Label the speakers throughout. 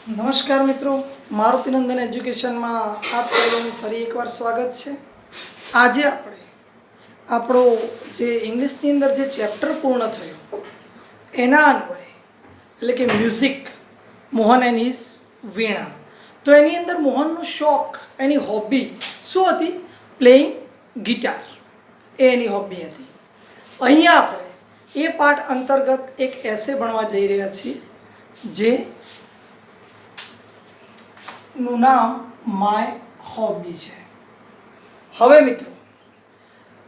Speaker 1: નમસ્કાર મિત્રો, મારુતિનંદન એજ્યુકેશનમાં આપ સૌનું ફરી એકવાર સ્વાગત છે। આજે આપણે આપણો જે ઇંગ્લિશની અંદર જે ચેપ્ટર પૂર્ણ થયું એના અન્વયે એટલે કે મ્યુઝિક, મોહન એન્ડ હિઝ વીણા, તો એની અંદર મોહનનો શોખ, એની હોબી શું હતી? પ્લેઇંગ ગિટાર, એ એની હોબી હતી। અહીંયા આપણે એ પાઠ અંતર્ગત એક એસે ભણવા જઈ રહ્યા છીએ જે નું નામ માય હોબી છે। હવે મિત્રો,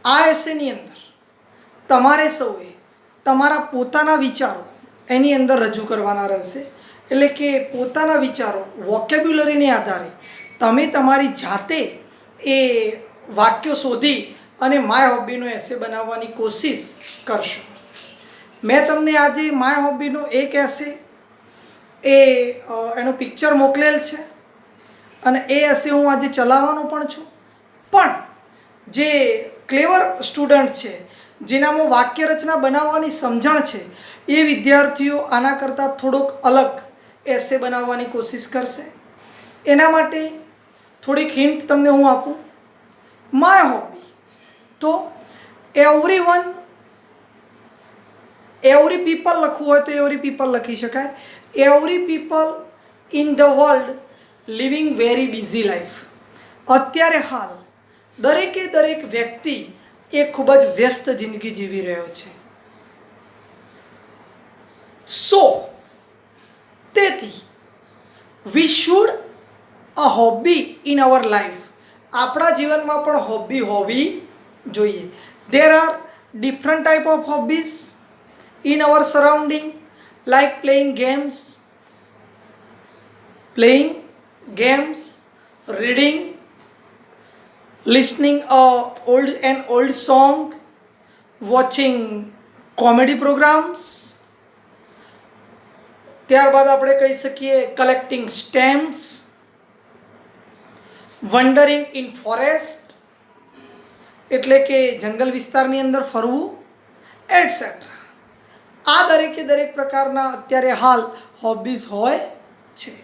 Speaker 1: આ એસેની અંદર તમારે સૌએ તમારા પોતાના વિચારો એની અંદર રજૂ કરવાના રહેશે। એટલે કે પોતાના વિચારો વોકેબ્યુલરીને આધારે તમે તમારી જાતે એ વાક્યો શોધી અને માય હોબીનો એસે બનાવવાની કોશિશ કરશો। મેં તમને આજે માય હોબીનો એક એસે એનું પિક્ચર મોકલેલ છે અને એ એસે હું આજે ચલાવવાનો પણ છું। પણ જે ક્લેવર સ્ટુડન્ટ છે, જેનામાં વાક્ય રચના બનાવવાની સમજણ છે, એ વિદ્યાર્થીઓ આના કરતાં થોડોક અલગ એસે બનાવવાની કોશિશ કરશે। એના માટે થોડીક હિન્ટ તમને હું આપું। માય હોબી તો એવરી પીપલ લખવું હોય તો એવરી પીપલ લખી શકાય। Every people in the world living very busy life. અત્યારે હાલ દરેકે દરેક વ્યક્તિ એ ખૂબ જ વ્યસ્ત જિંદગી જીવી રહ્યો છે। સો તેથી we should a hobby in our life. આપણા જીવનમાં પણ હોબી હોવી જોઈએ। There are different type of hobbies in our surrounding, like playing games, reading, listening an old song, watching comedy programs। ત્યારબાદ આપણે કહી શકીએ collecting stamps, wandering in forest એટલે કે જંગલ વિસ્તારની અંદર ફરવું, એટસેટ્રા। આ દરેકે દરેક પ્રકારના અત્યારે હાલ હોબીઝ હોય છે।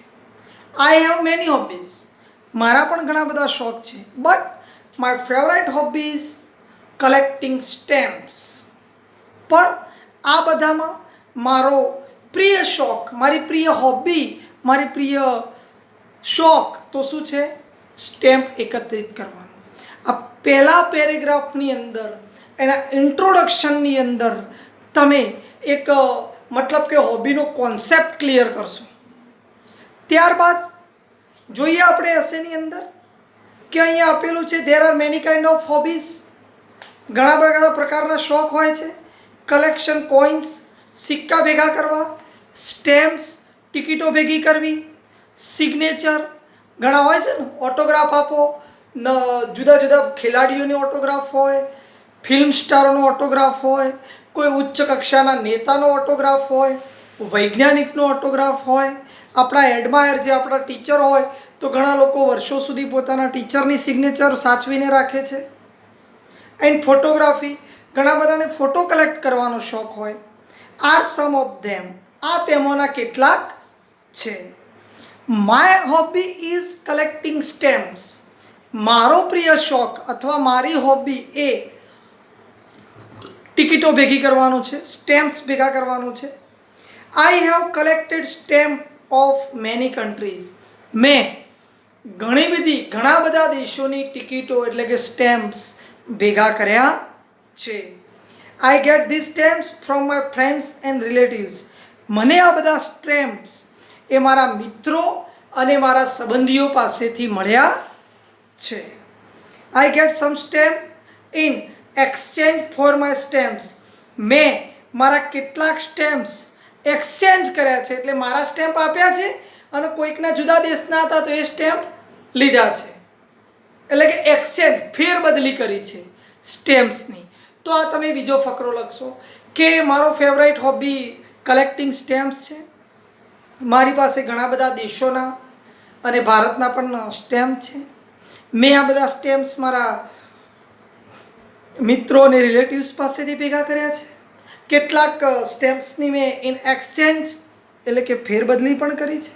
Speaker 1: આઈ હેવ મેની હોબીઝ, મારા પણ ઘણા બધા શોખ છે, but my favourite hobbies collecting stamps. પણ આ બધામાં મારો પ્રિય શોખ, મારી પ્રિય હોબી, મારી પ્રિય શોખ તો શું છે? સ્ટેમ્પ એકત્રિત કરવાનો। આ પહેલા પેરેગ્રાફની અંદર, એના ઇન્ટ્રોડક્શનની અંદર તમે એક મતલબ કે હોબીનો કોન્સેપ્ટ ક્લિયર કરશો। ત્યારબાદ જોઈએ આપણે એસેની અંદર કે અહીંયા આપેલું છે there are many kind of hobbies, ઘણા બધા પ્રકારના શોખ હોય છે। કલેક્શન કોઇન્સ, સિક્કા ભેગા કરવા, સ્ટેમ્પ્સ, ટિકિટો ભેગી કરવી, સિગ્નેચર, ઘણા હોય છે ને, ઓટોગ્રાફ આપો, જુદા જુદા ખેલાડીઓની ઓટોગ્રાફ હોય, ફિલ્મ સ્ટારોનો ઓટોગ્રાફ હોય, કોઈ ઉચ્ચ કક્ષાના નેતાનો ઓટોગ્રાફ હોય, વૈજ્ઞાનિકનો ઓટોગ્રાફ હોય, આપણા એડમાયર જે આપણા ટીચર હોય તો ઘણા લોકો વર્ષો સુધી પોતાના ટીચરની સિગ્નેચર સાચવીને રાખે છે। એન્ડ ફોટોગ્રાફી, ઘણા બધાને ફોટો કલેક્ટ કરવાનો શોખ હોય। આર સમ ઓફ ધેમ, આ તેમાંના કેટલાક છે। My hobby is collecting stamps, મારો પ્રિય શોખ અથવા મારી હોબી એ ટિકિટો ભેગી કરવાનું છે, સ્ટેમ્પ્સ ભેગા કરવાનું છે। I have collected stamp of many countries, મેં ઘણા બધા દેશોની ટિકિટો એટલે કે સ્ટેમ્પ્સ ભેગા કર્યા છે। I get this stamps from my friends and relatives, મને આ બધા સ્ટેમ્પ્સ એ મારા મિત્રો અને મારા સંબંધીઓ પાસેથી મળ્યા છે। I get sum stamp in exchange for my stamps, મેં મારા કેટલાક સ્ટેમ્પ્સ એક્સચેન્જ કર્યા છે, એટલે મારા સ્ટેમ્પ આપ્યા છે અને કોઈકના જુદા દેશના હતા તો એ સ્ટેમ્પ લીધા છે, એટલે કે એક્સચેન્જ, ફેરબદલી કરી છે સ્ટેમ્પ્સની। તો આ તમે બીજો ફકરો લખશો કે મારો ફેવરાઇટ હોબી કલેક્ટિંગ સ્ટેમ્પ્સ છે, મારી પાસે ઘણા બધા દેશોના અને ભારતના પણ સ્ટેમ્પ છે, મેં આ બધા સ્ટેમ્પ્સ મારા મિત્રો અને રિલેટિવ્સ પાસેથી ભેગા કર્યા છે, કેટલાક સ્ટેમ્પ્સની મેં ઇન એક્સચેન્જ એટલે કે ફેરબદલી પણ કરી છે।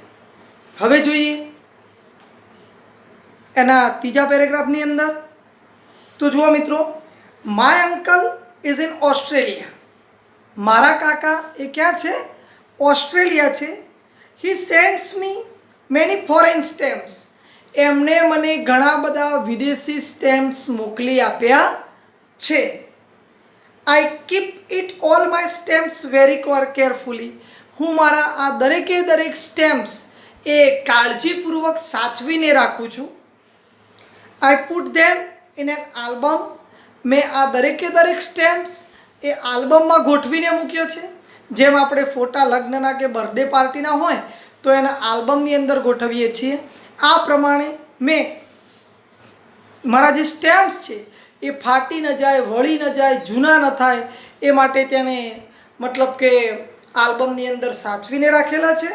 Speaker 1: હવે જોઈએ એના ત્રીજા પેરેગ્રાફની અંદર. તો જુઓ મિત્રો, my uncle is in Australia. મારા કાકા એ ક્યાં છે? ઓસ્ટ્રેલિયા છે. હી સેન્ડ્સ મી મેની ફોરેન સ્ટેમ્પ્સ. એમણે મને ઘણા બધા વિદેશી સ્ટેમ્પ્સ મોકલી આપ્યા છે. આઈ keep it all my stamps very carefully. હું મારા આ દરેકે દરેક સ્ટેમ્પ્સ એ કાળજીપૂર્વક સાચવીને રાખું છું. I put them in an album. મેં આ દરેકે દરેક સ્ટેમ્પ્સ એ આલ્બમમાં ગોઠવીને મૂક્યો છે. જેમ આપણે ફોટા લગ્નના કે બર્થડે પાર્ટીના હોય તો એના આલ્બમની અંદર ગોઠવીએ છીએ. આ પ્રમાણે મેં મારા જે સ્ટેમ્પ્સ છે એ ફાટી ન જાય, વળી ન જાય, જૂના ન થાય એ માટે તેને મતલબ કે આલ્બમની અંદર સાચવીને રાખેલા છે.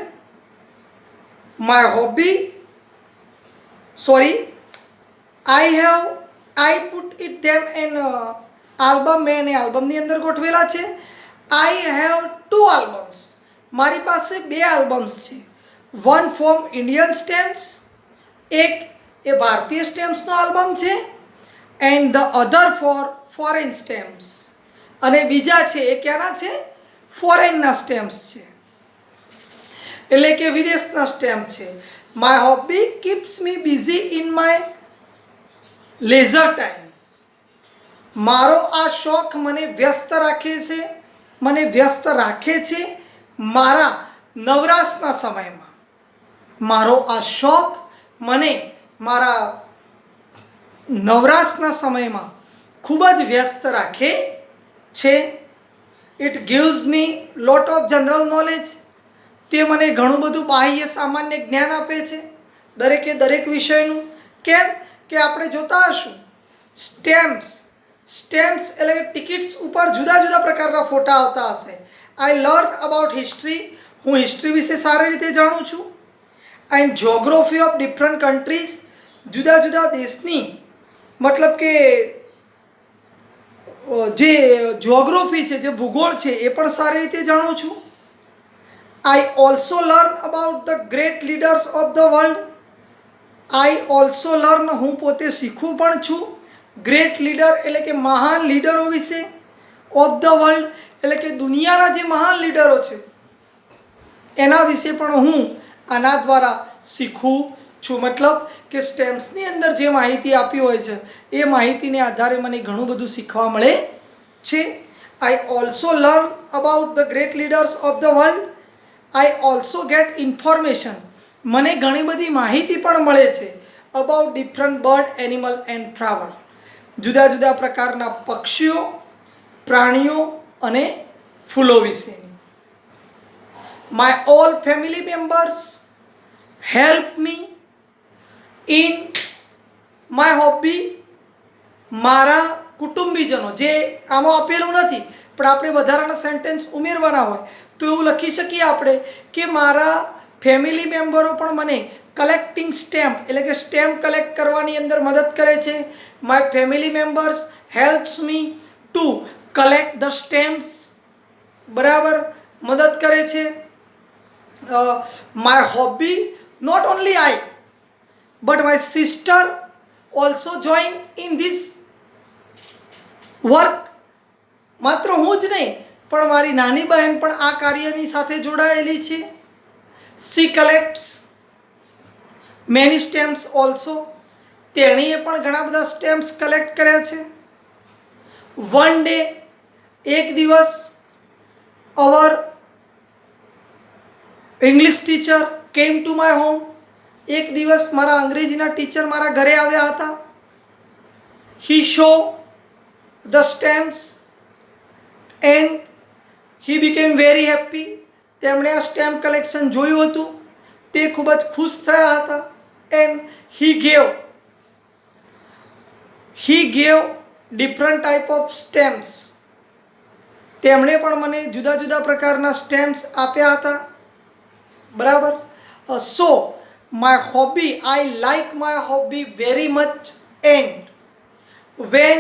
Speaker 1: My hobby I put it them an album. મેં એને આલ્બમની અંદર ગોઠવેલા છે. I have 2 albums. મારી પાસે 2 આલ્બમ્સ છે. વન ફ્રોમ ઇન્ડિયન સ્ટેમ્પ્સ, એક એ ભારતીય સ્ટેમ્પ્સનો આલ્બમ છે, and the other for foreign stamps. અને બીજા છે એ ક્યાંના છે? ફોરેનના સ્ટેમ્પ્સ છે, એટલે કે વિદેશના સ્ટેમ્પ છે. My hobby keeps me busy in my leisure time. મારો આ શોખ મને વ્યસ્ત રાખે છે મારા નવરાશના સમયમાં. મારો આ શોખ મને મારા નવરાશના સમયમાં ખૂબ જ વ્યસ્ત રાખે છે. It gives me lot of general knowledge. તે મને ઘણું બધું બાહ્ય સામાન્ય જ્ઞાન આપે છે દરેકે દરેક વિષયનું. કેમ કે આપણે જોતા હશું સ્ટેમ્પ્સ એટલે ટિકિટ્સ ઉપર જુદા જુદા પ્રકારના ફોટા આવતા હશે. I learn about history. હું હિસ્ટ્રી વિશે સારી રીતે જાણું છું. And geography of different countries. જુદા જુદા દેશની મતલબ કે જે જ્યોગ્રાફી છે, જે ભૂગોળ છે એ પણ સારી રીતે જાણું છું. આઈ also learn about the great leaders of the world. હું પોતે શીખું પણ છું ગ્રેટ લીડર એટલે કે મહાન લીડરો વિશે. ઓફ ધ વર્લ્ડ એટલે કે દુનિયાના જે મહાન લીડરો છે એના વિશે પણ હું આના દ્વારા શીખું છું. મતલબ કે સ્ટેમ્પ્સની અંદર જે માહિતી આપી હોય છે એ માહિતીને આધારે મને ઘણું બધું શીખવા મળે છે. I also learn about the great leaders of the world. I also get information. મને ઘણી બધી માહિતી પણ મળે છે about different bird, animal and flower. જુદા જુદા પ્રકારના પક્ષીઓ, પ્રાણીઓ અને ફૂલો વિશેની. My all family members help me in my hobby. મારા કુટુંબીજનો, જે આમાં આપેલું નથી પણ આપણે વધારાના સેન્ટેન્સ ઉમેરવાના હોય તો એવું લખી શકીએ આપણે કે મારા ફેમિલી મેમ્બરો પણ મને કલેક્ટિંગ સ્ટેમ્પ એટલે કે સ્ટેમ્પ કલેક્ટ કરવાની અંદર મદદ કરે છે. My family members helps me to collect the stamps. બરાબર, મદદ કરે છે. My hobby not only I but my sister also join in this work. માત્ર હું જ નહીં પણ મારી નાની બહેન પણ આ કાર્યની સાથે જોડાયેલી છે. C કલેક્ટ્સ many stamps also. તેણીએ પણ ઘણા બધા સ્ટેમ્પ્સ કલેક્ટ કર્યા છે. વન ડે, એક દિવસ, our English teacher came to my home. એક દિવસ મારા અંગ્રેજીના ટીચર મારા ઘરે આવ્યા હતા. He show the stamps and he became very happy. તેમણે આ સ્ટેમ્પ કલેક્શન જોયું હતું, તે ખૂબ જ ખુશ થયા હતા. And he gave different type of stamps. તેમણે પણ મને જુદા જુદા પ્રકારના સ્ટેમ્પ્સ આપ્યા હતા. બરાબર. So my hobby, I like my hobby very much. And when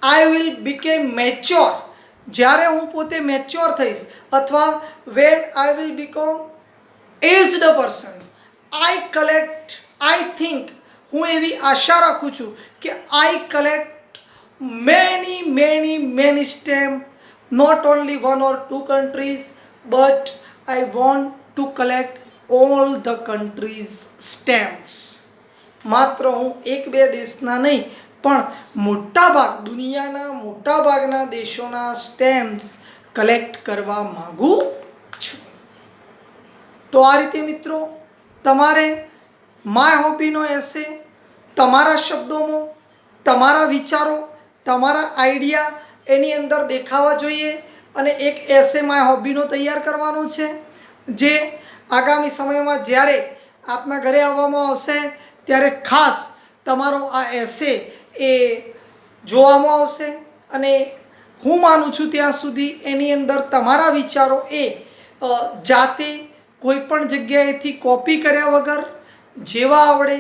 Speaker 1: I will become mature. જ્યારે હું પોતે મેચ્યોર થઈશ અથવા when I will become aged person I think, હું એવી આશા રાખું છું કે I collect many stamp, not only 1 or 2 countries, but I want to collect all the countries stamps. માત્ર હું એક બે દેશના નહીં પણ દુનિયાના મોટા ભાગના દેશોના સ્ટેમ્પ્સ કલેક્ટ કરવા માંગુ છું. તો આ રીતે મિત્રો તમારે માય હોબીનો એસે તમારા શબ્દોમાં, તમારા વિચારો, તમારા આઈડિયા એની અંદર દેખાવા જોઈએ અને એક એસે માય હોબીનો તૈયાર કરવાનો છે, જે આગામી સમયમાં જ્યારે આપના ઘરે આવવામાં આવશે ત્યારે ખાસ તમારો આ એસે એ જોવામાં આવશે અને હું માનું છું ત્યાં સુધી એની અંદર તમારા વિચારો એ જાતે કોઈ પણ જગ્યાએથી કોપી કર્યા વગર જેવા આવડે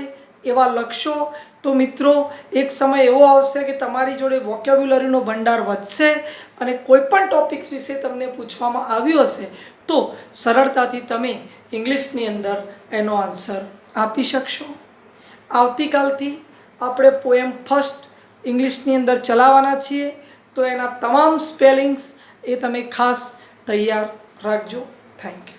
Speaker 1: એવા લખશો તો મિત્રો એક સમય એવો આવશે કે તમારી જોડે વોકેબ્યુલરીનો ભંડાર વધશે અને કોઈ પણ ટોપિક્સ વિશે તમને પૂછવામાં આવ્યું હશે તો સરળતાથી તમે ઇંગ્લિશની અંદર એનો આન્સર આપી શકશો. આવતીકાલથી આપણે પોએમ ફર્સ્ટ ઇંગ્લિશની અંદર ચલાવવાના છીએ, તો એના તમામ સ્પેલિંગ્સ એ તમે ખાસ તૈયાર રાખજો. Thank you.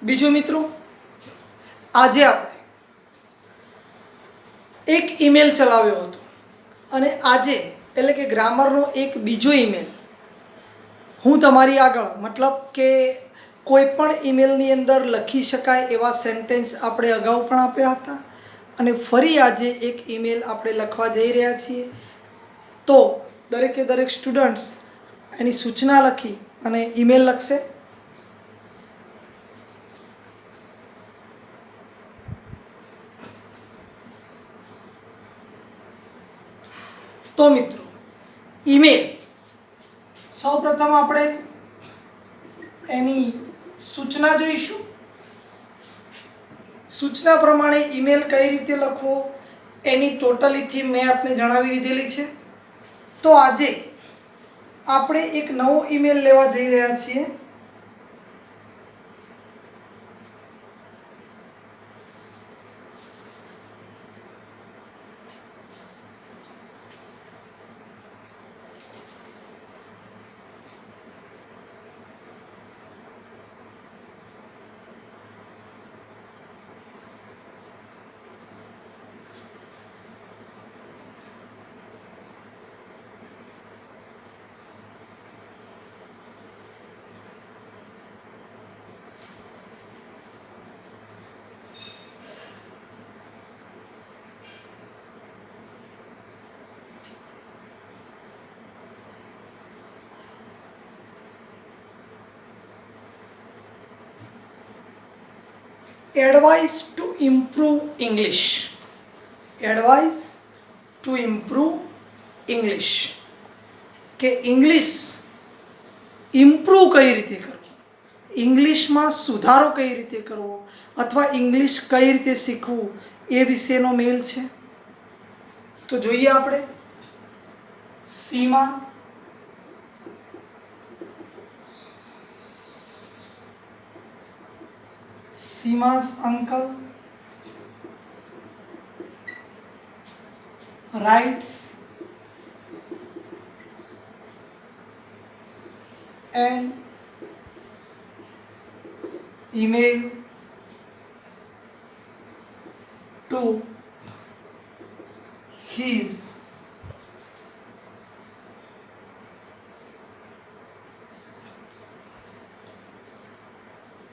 Speaker 1: બીજું મિત્રો, આજે આપણે એક ઈમેલ ચલાવ્યો હતો અને આજે એટલે કે ગ્રામરનો એક બીજો ઈમેલ હું તમારી આગળ, મતલબ કે કોઈ પણ ઈમેલની અંદર લખી શકાય એવા સેન્ટેન્સ આપણે અગાઉ પણ આપ્યા હતા અને ફરી આજે એક ઈમેલ આપણે લખવા જઈ રહ્યા છીએ. તો દરેકે દરેક સ્ટુડન્ટ્સ એની સૂચના લખી અને ઈમેલ લખશે. તો મિત્રો ઈમેલ સૌપ્રથમ આપણે એની સૂચના જોઈશું. સૂચના પ્રમાણે ઈમેલ કઈ રીતે લખવો એની ટોટલી થીમ મેં આપને જણાવી દીધેલી છે. તો આજે આપણે એક નવો ઈમેલ લેવા જઈ રહ્યા છીએ. Advice to improve English. Advice to improve English. કે ઇંગ્લિશ ઇમ્પ્રૂવ કઈ રીતે કરવું, ઇંગ્લિશમાં સુધારો કઈ રીતે કરવો અથવા ઇંગ્લિશ કઈ રીતે શીખવું એ વિશેનો મેલ છે. તો જોઈએ આપણે. સીમા, Seema's uncle writes an email to his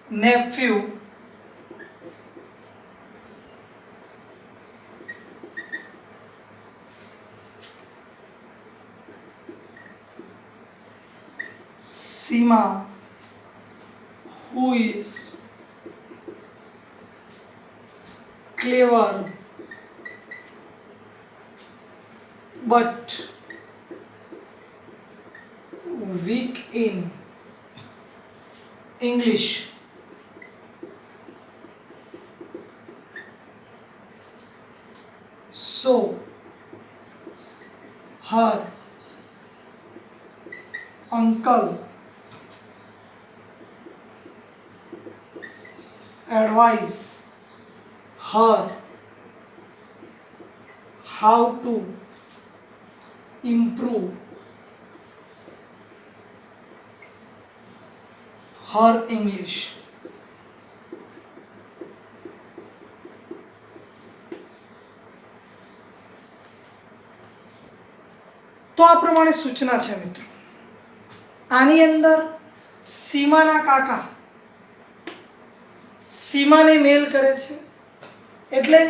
Speaker 1: nephew Seema, who is clever but weak in English. So her uncle advised her how to improve her English. તો આ પ્રમાણે સૂચના છે મિત્રો. આની અંદર સીમાના કાકા સીમાને મેલ કરે છે, એટલે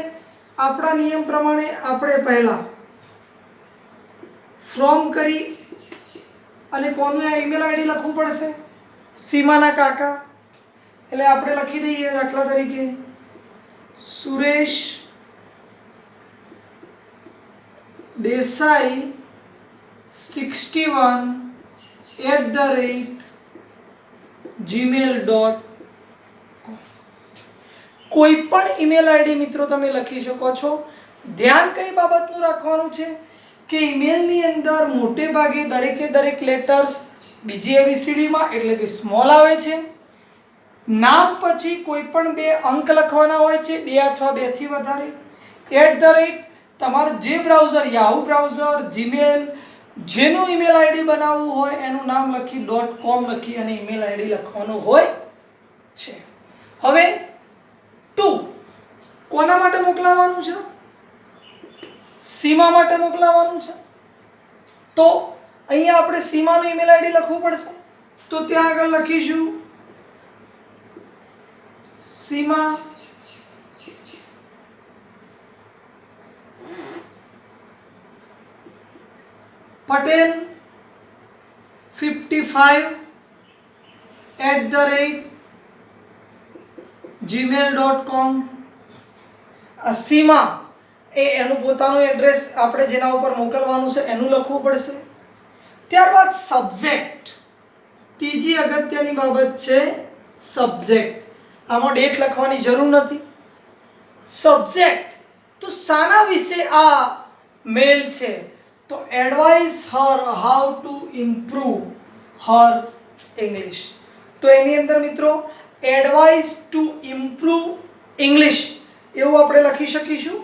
Speaker 1: આપણા નિયમ પ્રમાણે આપણે પહેલા ફ્રોમ કરી અને કોનું ઈમેલ આઈડી લખવું પડશે, સીમાના કાકા. એટલે આપણે લખી દઈએ દાખલા તરીકે સુરેશ દેસાઈ 61@gmail.com. કોઈ પણ ઈમેલ આઈડી મિત્રો તમે લખી શકો છો. ધ્યાન કઈ બાબતનું રાખવાનું છે કે ઈમેલની અંદર મોટે ભાગે દરેક લેટર્સ બીજી એબીસીડીમાં એટલે કે સ્મોલ આવે છે. નામ પછી કોઈ પણ 2 અંક લખવાના હોય છે, 2 અથવા 2 થી વધારે. તમારે જે બ્રાઉઝર યાહૂ બ્રાઉઝર, જીમેલ, જેનું ઈમેલ આઈડી બનાવવું હોય એનું નામ લખી .com લખી અને ઈમેલ આઈડી લખવાનું હોય છે. હવે ટુ કોના માટે મોકલાવવાનું છે? સીમા માટે મોકલાવવાનું છે. તો અહીંયા આપણે સીમાનું ઈમેલ આઈડી લખવું પડશે. તો ત્યાં આગળ લખીશું સીમા પટેલ 55@gmail.com. સીમા એ એનું પોતાનું એડ્રેસ આપણે જેના ઉપર મોકલવાનું છે એનું લખવું પડશે. ત્યારબાદ સબ્જેક્ટ, ત્રીજી અગત્યની બાબત છે સબ્જેક્ટ. આમાં ડેટ લખવાની જરૂર નથી. સબ્જેક્ટ તો શાના વિશે આ મેલ છે? તો advice Har how to improve Har English. તો એની અંદર મિત્રો એડવાઇસ ટુ ઇમ્પ્રૂવ ઇંગ્લિશ એવું આપણે લખી શકીશું.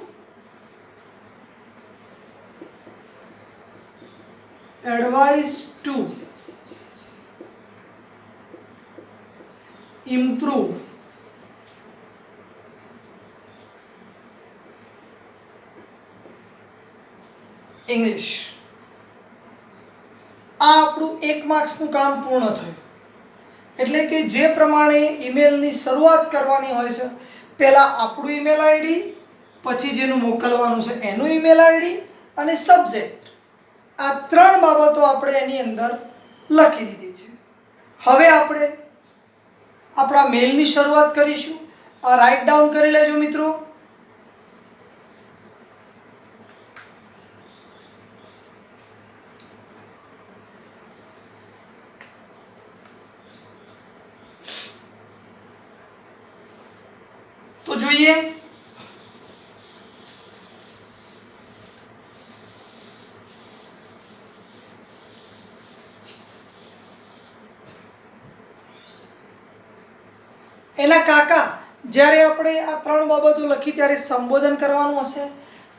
Speaker 1: Advice to improve English. આ આપણું 1 માર્ક્સનું કામ પૂર્ણ થયું. એટલે કે જે પ્રમાણે ઈમેલની શરૂઆત કરવાની હોય છે, પહેલાં આપણું ઈમેલ આઈડી, પછી જેનું મોકલવાનું છે એનું ઈમેલ આઈડી અને સબ્જેક્ટ, આ 3 બાબતો આપણે એની અંદર લખી દીધી છે. હવે આપણે આપણા મેલની શરૂઆત કરીશું. આ રાઇટ ડાઉન કરી લેજો મિત્રો. તો જોઈએ એના કાકા જ્યારે આપણે આ 3 બાબતો લખી ત્યારે સંબોધન કરવાનું હશે.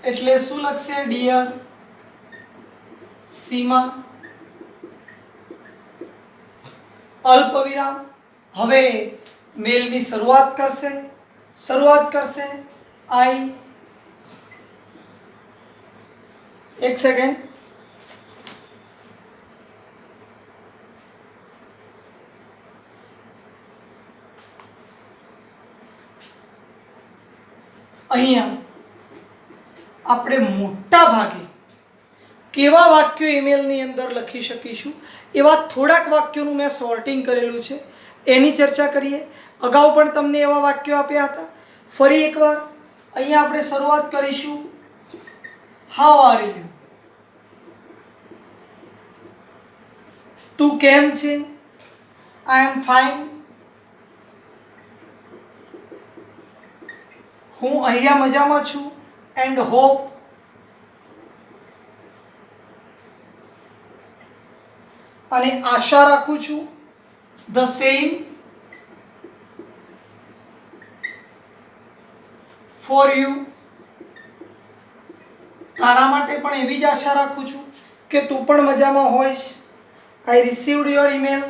Speaker 1: એટલે શું લખશે? ડિયર સીમા અલ્પવિરામ. હવે મેલની શરૂઆત કરશે આઈ. એક સેકન્ડ. અહીંયા આપણે મોટા ભાગે કેવા વાક્યો ઈમેલની અંદર લખી શકીશું એવા થોડાક વાક્યોનું મેં સોર્ટિંગ કરેલું છે, એની ચર્ચા કરીએ. અગાઉ પણ તમને એવા વાક્યો આપ્યા હતા. ફરી એકવાર અહીંયા આપણે શરૂઆત કરીશું હાઉ આર યુ. તું કેમ છે? I am fine. હું અહીંયા મજામાં છું. And hope. અને આશા રાખું છું. The same for you. તારા માટે પણ એવી જ આશા રાખું છું કે તું પણ મજામાં હોઈશ. I received your email.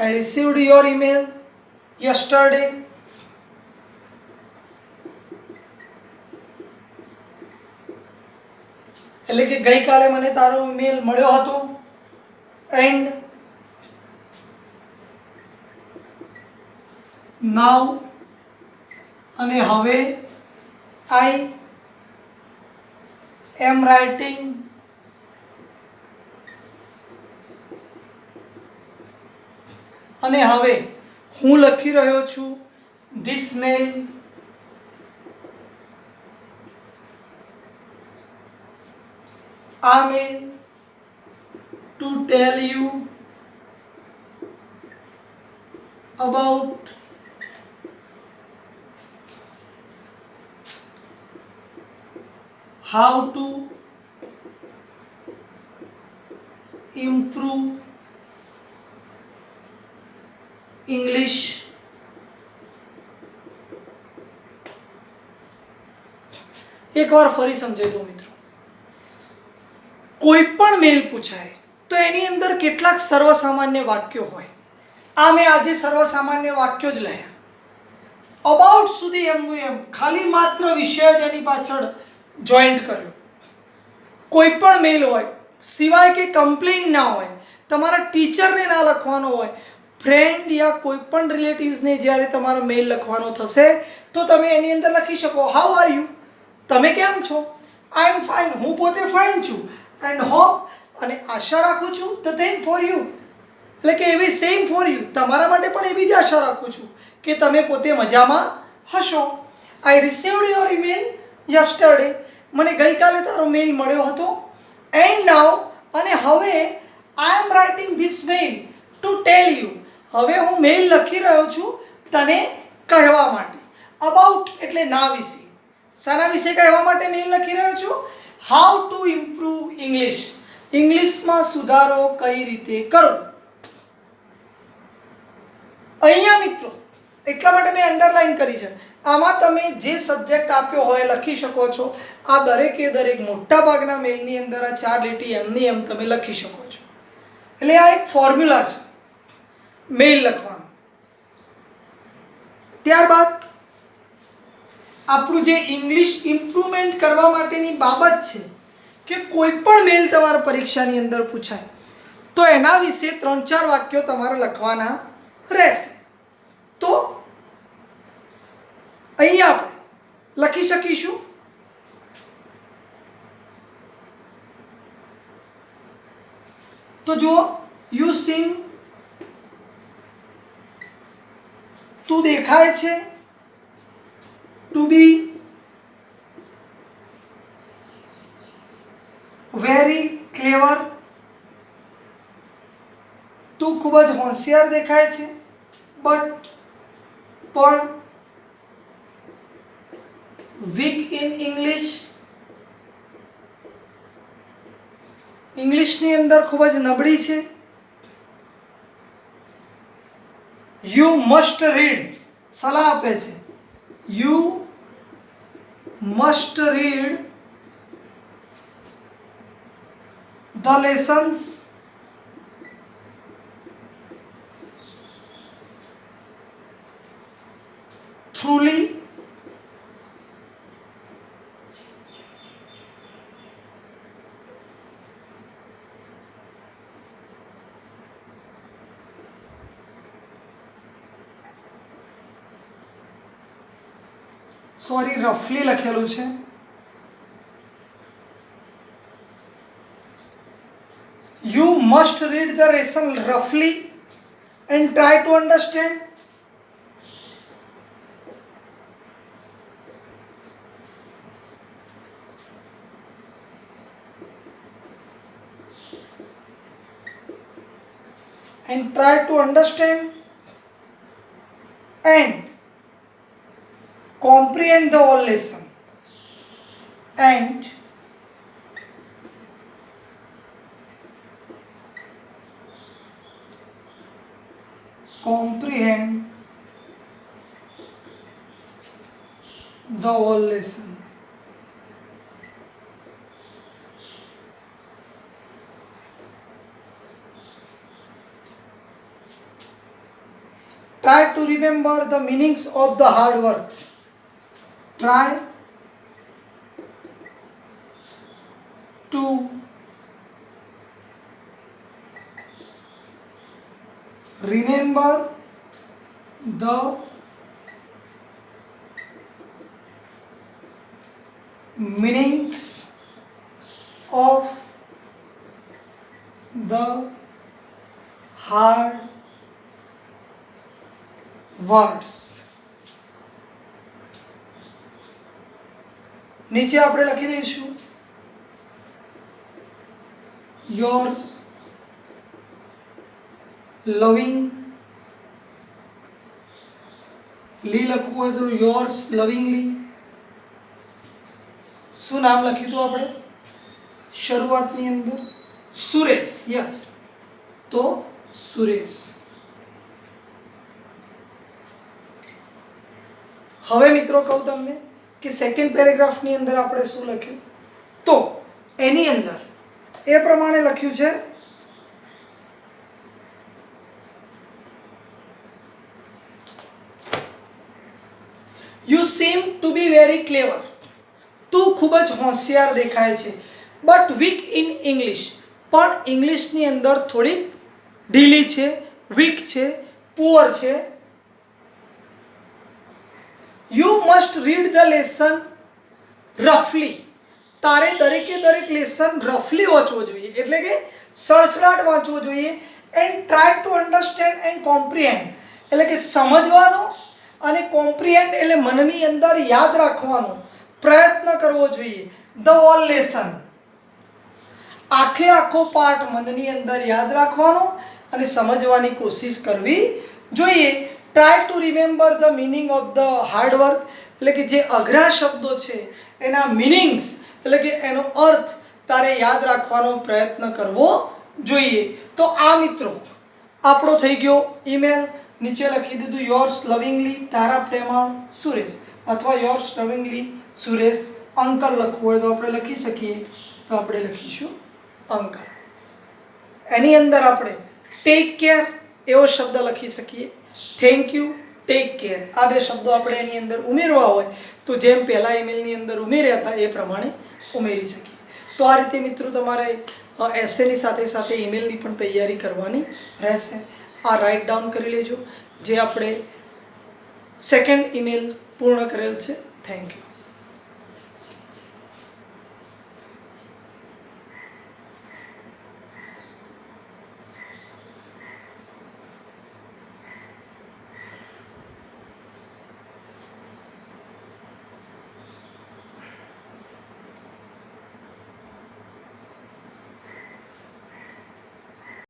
Speaker 1: I received your email yesterday. એટલે કે ગઈકાલે મને તારો ઈમેલ મળ્યો હતો. એન્ડ નાઉ અને હવે આઈ એમ રાઇટિંગ અને હવે હું લખી રહ્યો છું ધીસ મેલ આ mail to tell you about how to improve English. એક વાર ફરી સમજાવી દઉં મિત્રો. કોઈ પણ મેલ પૂછાય તો એની અંદર કેટલાક સર્વસામાન્ય વાક્યો હોય. આ મેં આજે સર્વસામાન્ય વાક્યો જ લયા. અબાઉટ સુધી એમનું એમ ખાલી માત્ર વિષય જ એની પાછળ જોઈન્ટ કર્યો. કોઈ પણ મેલ હોય સિવાય કે કમ્પ્લેન ના હોય, તમારા ટીચરને ના લખવાનો હોય, ફ્રેન્ડ યા કોઈ પણ રિલેટિવ્સને જ્યારે તમારો મેલ લખવાનો થશે તો તમે એની અંદર લખી શકો હાઉ આર યુ, તમે કેમ છો. આઈ એમ ફાઇન, હું પોતે ફાઇન છું. એન્ડ હોપ, અને આશા રાખું છું ધ સેમ ફોર યુ, એટલે કે એવી સેમ ફોર યુ, તમારા માટે પણ એવી જ આશા રાખું છું કે તમે પોતે મજામાં હશો. આઈ રિસીવડ યોર ઈમેલ યસ્ટરડે, મને ગઈકાલે તારો મેલ મળ્યો હતો. એન્ડ નાઉ, અને હવે I am writing this mail to tell you, હવે હું મેલ લખી રહ્યો છું તને કહેવા માટે. અબાઉટ એટલે ના વિશે. શાના વિશે કહેવા માટે મેલ લખી રહ્યો છું? હાઉ ટુ ઇમ્પ્રૂવ ઇંગ્લિશ, ઇંગ્લિશમાં સુધારો કઈ રીતે કરવો. અહીંયા મિત્રો એટલા માટે મેં અંડરલાઈન કરી છે. આમાં તમે જે સબ્જેક્ટ આપ્યો હોય લખી શકો છો. આ દરેકે દરેક મોટા ભાગના મેલની અંદર આ 4 લીટી એમની એમ તમે લખી શકો છો. એટલે આ એક ફોર્મ્યુલા છે મેલ લખવાનું. ત્યારબાદ આપણું જે ઇંગ્લિશ ઇમ્પ્રુવમેન્ટ કરવા માટેની બાબત છે કે કોઈ પણ મેલ તમારા પરીક્ષાની અંદર પૂછાય તો એના વિશે 3-4 વાક્યો તમારે લખવાના રહેશે. તો અહીંયા આપણે લખી શકીશું તો જુઓ, યુ સીમ, તું દેખાય છે, ટુ બી વેરી ક્લેવર, તું ખૂબ જ હોશિયાર દેખાય છે. બટ પણ વીક ઇન ઇંગ્લિશ, ઇંગ્લિશની અંદર ખૂબ જ નબળી છે. યુ મસ્ટ રીડ, સલાહ આપે છે. You must read the lessons truly. Sorry, રફલી લખેલું છે. You must read the lesson roughly and try to understand. and try to understand and comprehend the whole lesson and comprehend the whole lesson. Try to remember the meanings of the hard works. Try to remember the meanings of the hard words. નીચે આપણે લખી દઈશું yours lovingly લખવું હોય તો yours lovingly. શું નામ લખ્યું હતું આપણે શરૂઆતની અંદર? સુરેશ. યસ, તો સુરેશ. હવે મિત્રો કહું તમને કે સેકન્ડ પેરેગ્રાફની અંદર આપણે શું લખ્યું, તો એની અંદર એ પ્રમાણે લખ્યું છે you sim two be very ક્લેવર. તું ખૂબ જ હોશિયાર દેખાય છે. બટ વીક ઇન ઇંગ્લિશ, પણ ઇંગ્લિશની અંદર થોડીક ઢીલી છે, વીક છે, પુઅર છે. You must read the lesson રફલી. તારે દરેકે દરેક લેસન રફલી વાંચવો જોઈએ, એટલે કે સડસડાટ વાંચવો જોઈએ. And try to understand and comprehend, એટલે કે સમજવાનો અને કોમ્પ્રિહેન્ડ એટલે મનની અંદર યાદ રાખવાનો પ્રયત્ન કરવો જોઈએ. ધ હોલ લેસન, આખે આખો પાઠ મનની અંદર યાદ રાખવાનો અને સમજવાની કોશિશ કરવી જોઈએ. Try to remember the meaning of the hard work, એટલે કે જે અઘરા શબ્દો છે એના મિનિંગ્સ એટલે કે એનો અર્થ તારે યાદ રાખવાનો પ્રયત્ન કરવો જોઈએ. તો આ મિત્રો આપણો થઈ ગયો ઈમેલ. નીચે લખી દીધું યોર્સ લવિંગલી તારા પ્રેમાળ સુરેશ, અથવા યોર્સ લવિંગલી સુરેશ. અંકલ લખવું હોય તો આપણે લખી શકીએ, તો આપણે લખીશું અંકલ. એની અંદર આપણે ટેક કેર એવો શબ્દ લખી શકીએ. થેન્ક યુ, ટેક કેર, આ બે શબ્દો આપણે એની અંદર ઉમેરવા હોય તો જેમ પહેલા ઈમેલની અંદર ઉમેર્યા હતા એ પ્રમાણે ઉમેરી શકીએ. તો આ રીતે મિત્રો તમારે એસેની સાથે સાથે ઈમેલની પણ તૈયારી કરવાની રહેશે. આ રાઇટ ડાઉન કરી લેજો જે આપણે સેકન્ડ ઈમેલ પૂર્ણ કરેલ છે. Thank you.